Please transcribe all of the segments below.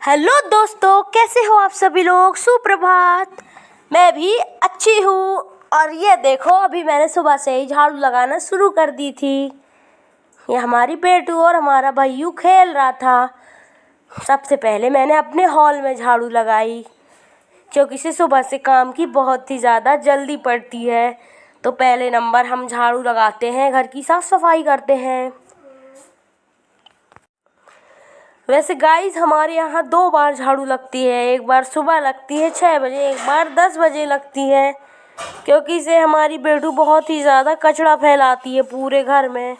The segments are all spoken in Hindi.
हेलो दोस्तों, कैसे हो आप सभी लोग। सुप्रभात। मैं भी अच्छी हूँ। और ये देखो, अभी मैंने सुबह से ही झाड़ू लगाना शुरू कर दी थी। ये हमारी बेटू और हमारा भैयू खेल रहा था। सबसे पहले मैंने अपने हॉल में झाड़ू लगाई, क्योंकि से सुबह से काम की बहुत ही ज़्यादा जल्दी पड़ती है। तो पहले नंबर हम झाड़ू लगाते हैं, घर की साफ़ सफाई करते हैं। वैसे गाइस, हमारे यहाँ 2 बार झाड़ू लगती है। एक बार सुबह लगती है 6 बजे, एक बार 10 बजे लगती है, क्योंकि इसे हमारी बेटू बहुत ही ज़्यादा कचरा फैलाती है पूरे घर में,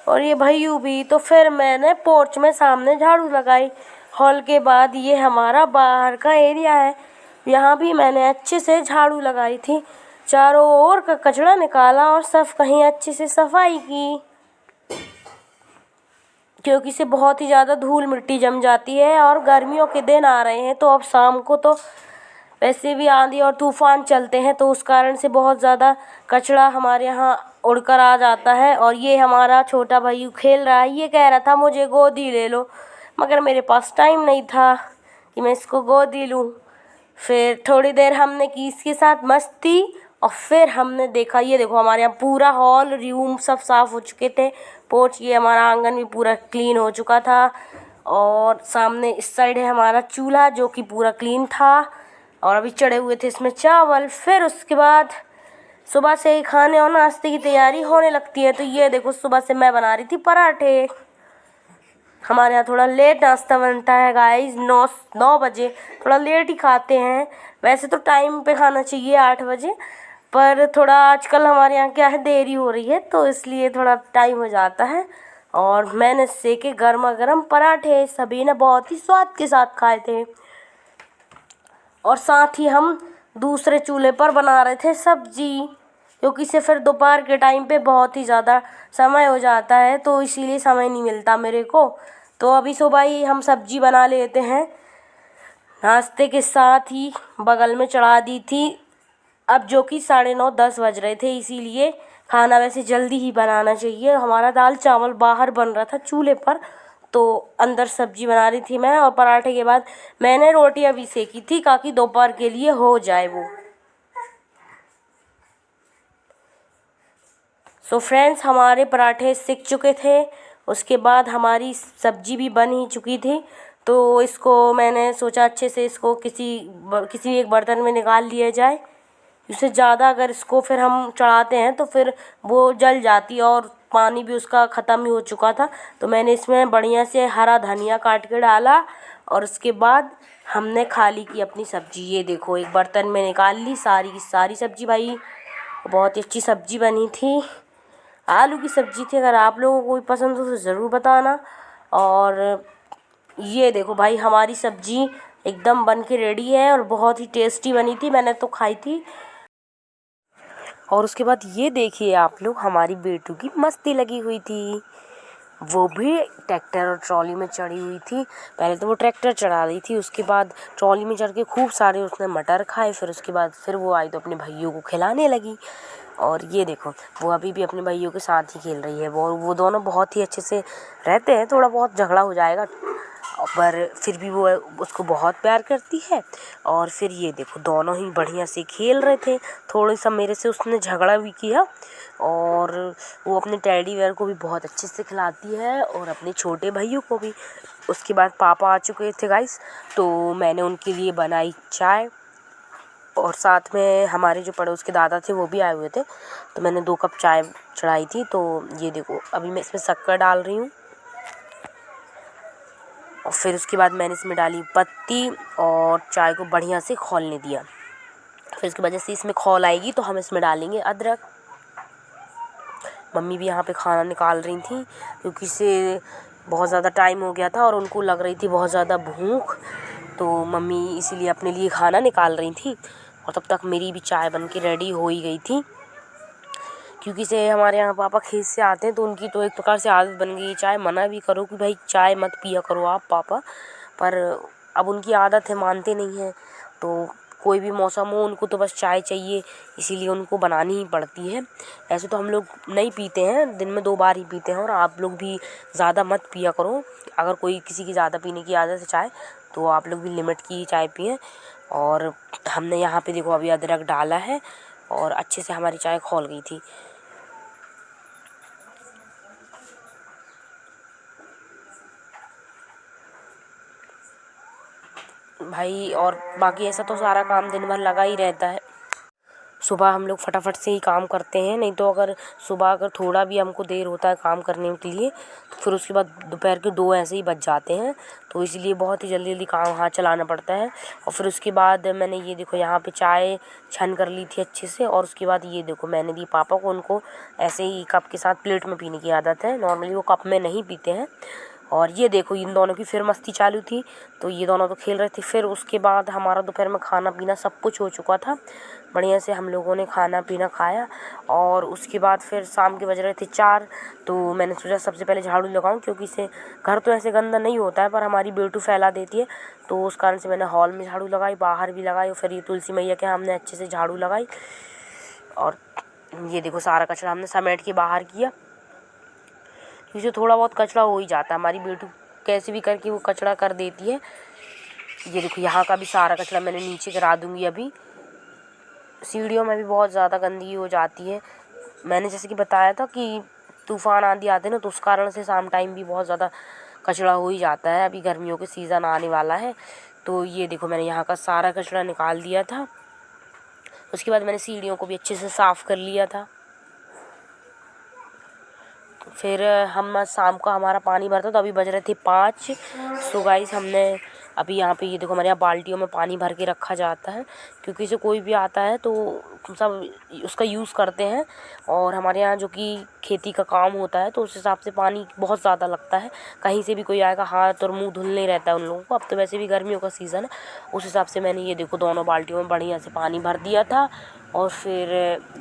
और ये भैयू भी। तो फिर मैंने पोर्च में सामने झाड़ू लगाई। हॉल के बाद ये हमारा बाहर का एरिया है, यहाँ भी मैंने अच्छे से झाड़ू लगाई थी। चारों ओर का कचरा निकाला और सब कहीं अच्छे से सफाई की, क्योंकि इसे बहुत ही ज़्यादा धूल मिट्टी जम जाती है। और गर्मियों के दिन आ रहे हैं, तो अब शाम को तो वैसे भी आंधी और तूफान चलते हैं, तो उस कारण से बहुत ज़्यादा कचरा हमारे यहाँ उड़कर आ जाता है। और ये हमारा छोटा भाई खेल रहा है। ये कह रहा था मुझे गोदी ले लो, मगर मेरे पास टाइम नहीं था कि मैं इसको गोदी लूँ। फिर थोड़ी देर हमने की इसके साथ मस्ती, और फिर हमने देखा, ये देखो हमारे यहाँ पूरा हॉल रूम सब साफ़ हो चुके थे। पोर्च, ये हमारा आंगन भी पूरा क्लीन हो चुका था। और सामने इस साइड है हमारा चूल्हा, जो कि पूरा क्लीन था, और अभी चढ़े हुए थे इसमें चावल। फिर उसके बाद सुबह से ही खाने और नाश्ते की तैयारी होने लगती है। तो ये देखो, सुबह से मैं बना रही थी पराठे। हमारे यहाँ थोड़ा लेट नाश्ता बनता है गाइस, 9 बजे। थोड़ा लेट ही खाते हैं। वैसे तो टाइम पे खाना चाहिए 8 बजे, पर थोड़ा आजकल हमारे यहाँ क्या है, देरी हो रही है, तो इसलिए थोड़ा टाइम हो जाता है। और मैंने सेके गर्मा गर्म पराठे, सभी ने बहुत ही स्वाद के साथ खाए थे। और साथ ही हम दूसरे चूल्हे पर बना रहे थे सब्जी, क्योंकि इसे फिर दोपहर के टाइम पे बहुत ही ज़्यादा समय हो जाता है, तो इसीलिए समय नहीं मिलता मेरे को। तो अभी सुबह ही हम सब्जी बना लेते हैं, नाश्ते के साथ ही बगल में चढ़ा दी थी। अब जो कि 9:30-10 बज रहे थे, इसीलिए खाना वैसे जल्दी ही बनाना चाहिए। हमारा दाल चावल बाहर बन रहा था चूल्हे पर, तो अंदर सब्जी बना रही थी मैं। और पराठे के बाद मैंने रोटी अभी सेकी थी, ताकि दोपहर के लिए हो जाए वो। सो फ्रेंड्स, हमारे पराठे सिक चुके थे। उसके बाद हमारी सब्जी भी बन ही चुकी थी। तो इसको मैंने सोचा अच्छे से इसको किसी एक बर्तन में निकाल लिया जाए। इससे ज़्यादा अगर इसको फिर हम चढ़ाते हैं, तो फिर वो जल जाती है, और पानी भी उसका ख़त्म ही हो चुका था। तो मैंने इसमें बढ़िया से हरा धनिया काट के डाला, और उसके बाद हमने खाली की अपनी सब्ज़ी। ये देखो, एक बर्तन में निकाल ली सारी की सारी सब्ज़ी। भाई बहुत ही अच्छी सब्ज़ी बनी थी, आलू की सब्ज़ी थी। अगर आप लोगों को कोई पसंद हो तो ज़रूर बताना। और ये देखो भाई, हमारी सब्ज़ी एकदम बन के रेडी है, और बहुत ही टेस्टी बनी थी, मैंने तो खाई थी। और उसके बाद ये देखिए आप लोग, हमारी बेटू की मस्ती लगी हुई थी। वो भी ट्रैक्टर और ट्रॉली में चढ़ी हुई थी। पहले तो वो ट्रैक्टर चढ़ा रही थी, उसके बाद ट्रॉली में चढ़ के खूब सारे उसने मटर खाए। फिर उसके बाद फिर वो आई तो अपने भाइयों को खिलाने लगी। और ये देखो, वो अभी भी अपने भाइयों के साथ ही खेल रही है। वो दोनों बहुत ही अच्छे से रहते हैं। थोड़ा बहुत झगड़ा हो जाएगा, पर फिर भी वो उसको बहुत प्यार करती है। और फिर ये देखो, दोनों ही बढ़िया से खेल रहे थे। थोड़ी सा मेरे से उसने झगड़ा भी किया, और वो अपने टेडी बेयर को भी बहुत अच्छे से खिलाती है, और अपने छोटे भाइयों को भी। उसके बाद पापा आ चुके थे गाइस, तो मैंने उनके लिए बनाई चाय, और साथ में हमारे जो पड़ोस के दादा थे वो भी आए हुए थे, तो मैंने 2 कप चाय चढ़ाई थी। तो ये देखो, अभी मैं इसमें शक्कर डाल रही हूँ, और फिर उसके बाद मैंने इसमें डाली पत्ती, और चाय को बढ़िया से खौलने दिया। फिर उसके बाद जैसे इसमें खौल आएगी, तो हम इसमें डालेंगे अदरक। मम्मी भी यहाँ पे खाना निकाल रही थी, क्योंकि इसे बहुत ज़्यादा टाइम हो गया था, और उनको लग रही थी बहुत ज़्यादा भूख। तो मम्मी इसीलिए अपने लिए खाना निकाल रही थी, और तब तक मेरी भी चाय बन के रेडी हो ही गई थी। क्योंकि से हमारे यहाँ पापा खेत से आते हैं, तो उनकी तो एक प्रकार से आदत बन गई है चाय। मना भी करो कि भाई चाय मत पिया करो आप पापा, पर अब उनकी आदत है, मानते नहीं हैं। तो कोई भी मौसम हो उनको तो बस चाय चाहिए, इसीलिए उनको बनानी ही पड़ती है। ऐसे तो हम लोग नहीं पीते हैं, दिन में 2 बार ही पीते हैं। और आप लोग भी ज़्यादा मत पिया करो। अगर कोई किसी की ज़्यादा पीने की आदत है चाय, तो आप लोग भी लिमिट की चाय पिएं। और हमने यहाँ पे देखो अभी अदरक डाला है और अच्छे से हमारी चाय खौल गई थी। भाई और बाकी ऐसा तो सारा काम दिन भर लगा ही रहता है। सुबह हम लोग फटाफट से ही काम करते हैं, नहीं तो अगर सुबह अगर थोड़ा भी हमको देर होता है काम करने के लिए तो फिर उसके बाद दोपहर के 2 ऐसे ही बज जाते हैं। तो इसलिए बहुत ही जल्दी जल्दी काम हाथ चलाना पड़ता है। और फिर उसके बाद मैंने ये देखो यहाँ पे चाय छन कर ली थी अच्छे से। और उसके बाद ये देखो मैंने दी पापा को, उनको ऐसे ही कप के साथ प्लेट में पीने की आदत है, नॉर्मली वो कप में नहीं पीते हैं। और ये देखो इन दोनों की फिर मस्ती चालू थी, तो ये दोनों तो खेल रहे थे। फिर उसके बाद हमारा दोपहर में खाना पीना सब कुछ हो चुका था, बढ़िया से हम लोगों ने खाना पीना खाया। और उसके बाद फिर शाम के बज रहे थे 4, तो मैंने सोचा सबसे पहले झाड़ू लगाऊं, क्योंकि इसे घर तो ऐसे गंदा नहीं होता है पर हमारी बेटू फैला देती है। तो उस कारण से मैंने हॉल में झाड़ू लगाई, बाहर भी लगाई, और फिर ये तुलसी मैया के हमने अच्छे से झाड़ू लगाई। और ये देखो सारा कचरा हमने समेट के बाहर किया, क्योंकि थोड़ा बहुत कचरा हो ही जाता है। हमारी बेटू कैसे भी करके वो कचरा कर देती है। ये देखो यहाँ का भी सारा कचरा मैंने नीचे गिरा दूँगी। अभी सीढ़ियों में भी बहुत ज़्यादा गंदगी हो जाती है। मैंने जैसे कि बताया था कि तूफ़ान आंधी आते ना, तो उस कारण से शाम टाइम भी बहुत ज़्यादा कचरा हो ही जाता है। अभी गर्मियों के सीज़न आने वाला है, तो ये देखो मैंने यहाँ का सारा कचरा निकाल दिया था। उसके बाद मैंने सीढ़ियों को भी अच्छे से साफ़ कर लिया था। फिर हम शाम को हमारा पानी भरता, तो अभी बज रहे थे 5। सो गाइस हमने अभी यहाँ पे ये देखो हमारे यहाँ बाल्टियों में पानी भर के रखा जाता है, क्योंकि इसे कोई भी आता है तो सब उसका यूज़ करते हैं। और हमारे यहाँ जो कि खेती का काम होता है, तो उस हिसाब से पानी बहुत ज़्यादा लगता है। कहीं से भी कोई आएगा, हाथ और मुंह धुलने रहता है उन लोगों को। अब तो वैसे भी गर्मियों का सीज़न है, उस हिसाब से मैंने ये देखो दोनों बाल्टियों में बढ़िया से पानी भर दिया था। और फिर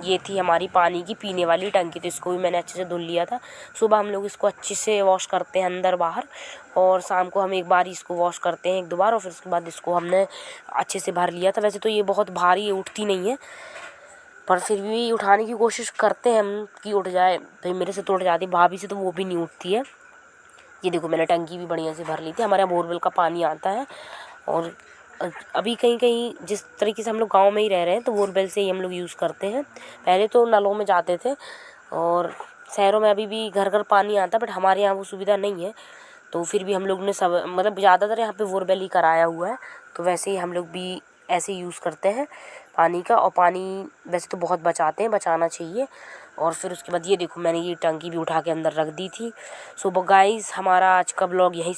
ये थी हमारी पानी की पीने वाली टंकी, तो इसको भी मैंने अच्छे से धुल लिया था। सुबह हम लोग इसको अच्छे से वॉश करते हैं अंदर बाहर, और शाम को हम एक बार इसको वॉश करते हैं 1-2 बार। और फिर उसके बाद इसको हमने अच्छे से भर लिया था। वैसे तो ये बहुत भारी है, उठती नहीं है, पर फिर भी उठाने की कोशिश करते हैं हम कि उठ जाए। भाई मेरे से तो उठ जाती, भाभी से तो वो भी नहीं उठती है। ये देखो मैंने टंकी भी बढ़िया से भर ली थी। हमारे यहाँ बोरवेल का पानी आता है। और अभी कहीं कहीं जिस तरीके से हम लोग गांव में ही रह रहे हैं, तो बोरवेल से ही हम लोग यूज़ करते हैं। पहले तो नलों में जाते थे, और शहरों में अभी भी घर घर पानी आता है, बट हमारे यहाँ वो सुविधा नहीं है। तो फिर भी हम लोग ने सब मतलब ज़्यादातर यहाँ पे बोरवेल ही कराया हुआ है। तो वैसे ही हम लोग भी ऐसे यूज़ करते हैं पानी का। और पानी वैसे तो बहुत बचाते हैं, बचाना चाहिए। और फिर उसके बाद ये देखो मैंने ये टंकी भी उठा के अंदर रख दी थी। सो गाइस हमारा आज का ब्लॉग यही